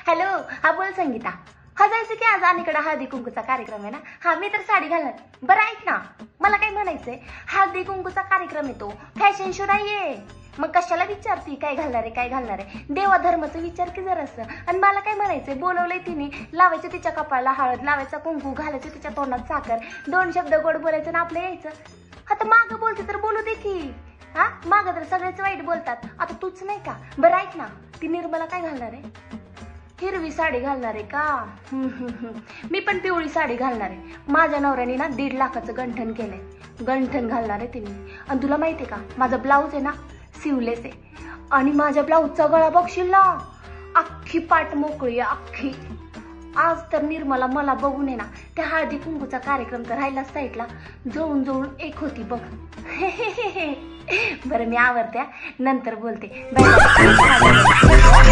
Hello, हा बोल संगीता. हा जायचं की आज अलीकडे हळदी कुंकूचा कार्यक्रम आहे ना. हा मी तर साडी घालणार. बरं ऐक ना, मला काय म्हणायचंय, हळदी कुंकूचा कार्यक्रम येतो, फॅशन शो नाहीये. मग कशाला विचारती काय घालणार आहे काय घालणार आहे. देवाधर्माचं विचार की जरासं. आणि मला काय म्हणायचंय, बोलवलंय तिने, लावायचं तिच्या कपाळाला हळद, लावायचा कुंकू, घालायचं तिच्या तोंडात साखर, 2 शब्द गोड बोलायचं ना आपलं यायचं. आता मागं बोलते तर बोलू दे की. हा मागं तर सगळेच वाईट बोलतात, आता तूच नाही का. बरं ऐक ना, ती निर्मला काय घालणार आहे. हिरवी साडी घालणार आहे का. मी पण पिवळी साडी घालणार आहे. माझ्या नवऱ्याने ना 1.5 लाखाचं गंठन केलंय. गंठन घालणार आहे तिने. आणि तुला माहितीये का, माझा ब्लाऊज आहे ना सिवलेस आहे. आणि माझ्या ब्लाऊजचा गळा बघशील ना, अख्खी पाट मोकळी आहे अख्खी. आज तर निर्मला मला बघून आहे ना, त्या हळदी कुंकूचा कार्यक्रम तर राहिला साईडला, जळून जळून एक होती बघ. बरं मी आवरते, नंतर बोलते. बाय.